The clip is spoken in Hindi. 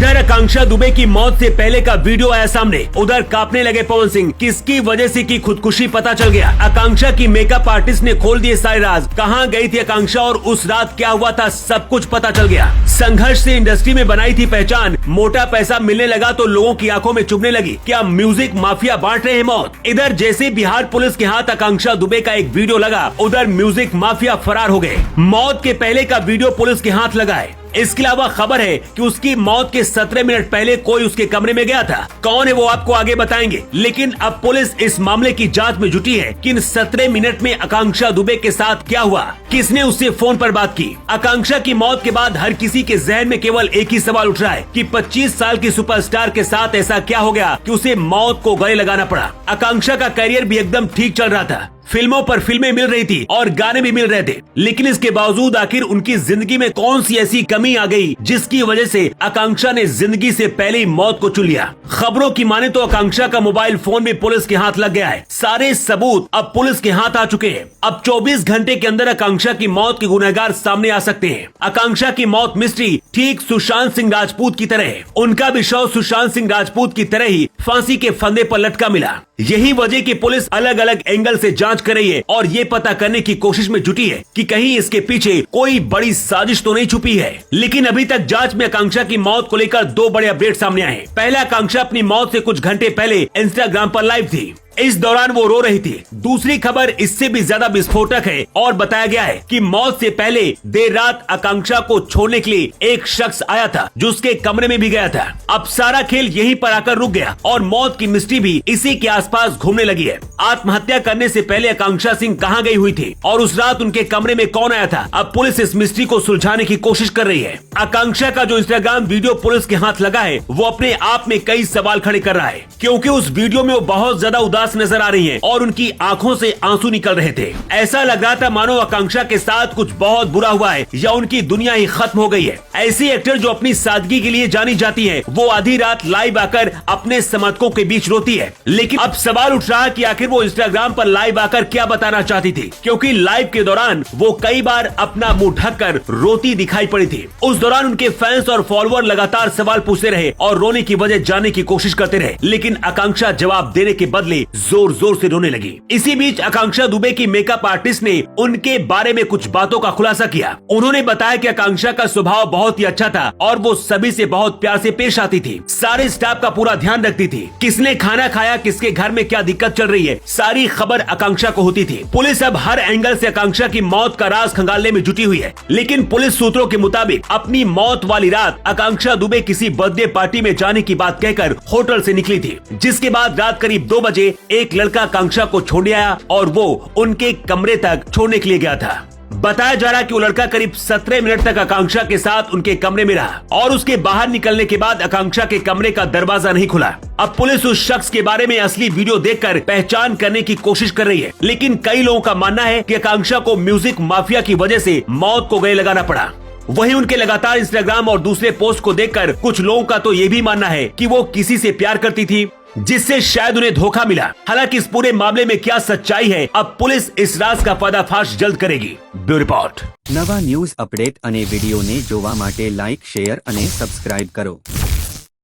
इधर आकांक्षा दुबे की मौत से पहले का वीडियो आया सामने। उधर कांपने लगे पवन सिंह। किसकी वजह से की खुदकुशी पता चल गया। आकांक्षा की मेकअप आर्टिस्ट ने खोल दिए सारे राज। कहां गई थी आकांक्षा और उस रात क्या हुआ था, सब कुछ पता चल गया। संघर्ष से इंडस्ट्री में बनाई थी पहचान, मोटा पैसा मिलने लगा तो लोगों की आंखों में चुभने लगी। क्या म्यूजिक माफिया बांट रहे हैं मौत। इधर जैसे बिहार पुलिस के हाथ आकांक्षा दुबे का एक वीडियो लगा, उधर म्यूजिक माफिया फरार हो गए। मौत के पहले का वीडियो पुलिस के हाथ लगा है। इसके अलावा खबर है कि उसकी मौत के 17 मिनट पहले कोई उसके कमरे में गया था। कौन है वो आपको आगे बताएंगे, लेकिन अब पुलिस इस मामले की जांच में जुटी है कि इन 17 मिनट में आकांक्षा दुबे के साथ क्या हुआ, किसने उससे फोन पर बात की। आकांक्षा की मौत के बाद हर किसी के जहन में केवल एक ही सवाल उठ रहा है कि 25 साल की सुपरस्टार के साथ ऐसा क्या हो गया कि उसे मौत को गले लगाना पड़ा। आकांक्षा का करियर भी एकदम ठीक चल रहा था, फिल्मों पर फिल्में मिल रही थी और गाने भी मिल रहे थे, लेकिन इसके बावजूद आखिर उनकी जिंदगी में कौन सी ऐसी कमी आ गई जिसकी वजह से आकांक्षा ने जिंदगी से पहले ही मौत को चुन लिया। खबरों की माने तो आकांक्षा का मोबाइल फोन भी पुलिस के हाथ लग गया है। सारे सबूत अब पुलिस के हाथ आ चुके हैं। अब 24 घंटे के अंदर आकांक्षा की मौत के गुनहगार सामने आ सकते हैं। आकांक्षा की मौत मिस्ट्री ठीक सुशांत सिंह राजपूत की तरह है। उनका भी शव सुशांत सिंह राजपूत की तरह ही फांसी के फंदे पर लटका मिला। यही वजह की पुलिस अलग अलग एंगल से जांच कर रही है और ये पता करने की कोशिश में जुटी है कि कहीं इसके पीछे कोई बड़ी साजिश तो नहीं छुपी है। लेकिन अभी तक जांच में आकांक्षा की मौत को लेकर 2 बड़े अपडेट सामने आए हैं। पहला, आकांक्षा अपनी मौत से कुछ घंटे पहले इंस्टाग्राम पर लाइव थी। इस दौरान वो रो रही थी। दूसरी खबर इससे भी ज्यादा विस्फोटक है और बताया गया है कि मौत से पहले देर रात आकांक्षा को छोड़ने के लिए एक शख्स आया था जो उसके कमरे में भी गया था। अब सारा खेल यहीं पर आकर रुक गया और मौत की मिस्ट्री भी इसी के आसपास घूमने लगी है। आत्महत्या करने से पहले आकांक्षा सिंह कहां गई हुई थी और उस रात उनके कमरे में कौन आया था, अब पुलिस इस मिस्ट्री को सुलझाने की कोशिश कर रही है। आकांक्षा का जो इंस्टाग्राम वीडियो पुलिस के हाथ लगा है वो अपने आप में कई सवाल खड़े कर रहा है, क्योंकि उस वीडियो में वो बहुत ज्यादा उदास नजर आ रही हैं और उनकी आंखों से आंसू निकल रहे थे। ऐसा लग रहा था मानो आकांक्षा के साथ कुछ बहुत बुरा हुआ है या उनकी दुनिया ही खत्म हो गई है। ऐसी एक्टर जो अपनी सादगी के लिए जानी जाती है, वो आधी रात लाइव आकर अपने समर्थकों के बीच रोती है। लेकिन अब सवाल उठ रहा है कि आखिर वो इंस्टाग्राम पर लाइव आकर क्या बताना चाहती थी, क्योंकि लाइव के दौरान वो कई बार अपना मुंह ढककर रोती दिखाई पड़ी थी। उस दौरान उनके फैंस और फॉलोअर लगातार सवाल पूछते रहे और रोने की वजह जानने की कोशिश करते रहे, लेकिन आकांक्षा जवाब देने के बदले जोर जोर से रोने लगी। इसी बीच आकांक्षा दुबे की मेकअप आर्टिस्ट ने उनके बारे में कुछ बातों का खुलासा किया। उन्होंने बताया कि आकांक्षा का स्वभाव बहुत ही अच्छा था और वो सभी से बहुत प्यार से पेश आती थी। सारे स्टाफ का पूरा ध्यान रखती थी। किसने खाना खाया, किसके घर में क्या दिक्कत चल रही है, सारी खबर आकांक्षा को होती थी। पुलिस अब हर एंगल से आकांक्षा की मौत का राज खंगालने में जुटी हुई है। लेकिन पुलिस सूत्रों के मुताबिक अपनी मौत वाली रात आकांक्षा दुबे किसी बर्थडे पार्टी में जाने की बात कहकर होटल से निकली थी, जिसके बाद रात करीब 2 बजे एक लड़का आकांक्षा को छोड़ने आया और वो उनके कमरे तक छोड़ने के लिए गया था। बताया जा रहा कि वो लड़का करीब 17 मिनट तक आकांक्षा के साथ उनके कमरे में रहा और उसके बाहर निकलने के बाद आकांक्षा के कमरे का दरवाजा नहीं खुला। अब पुलिस उस शख्स के बारे में असली वीडियो देखकर पहचान करने की कोशिश कर रही है, लेकिन कई लोगों का मानना है कि आकांक्षा को म्यूजिक माफिया की वजह से मौत को गले लगाना पड़ा। वहीं उनके लगातार इंस्टाग्राम और दूसरे पोस्ट को देखकर कुछ लोगों का तो ये भी मानना है कि वो किसी से प्यार करती थी, जिससे शायद उन्हें धोखा मिला। हालांकि इस पूरे मामले में क्या सच्चाई है, अब पुलिस इस राज का पर्दाफाश जल्द करेगी। Bureau report. नवा न्यूज अपडेट અને વિડીયોને જોવા માટે લાઇક, શેર અને સબસ્ક્રાઇબ કરો।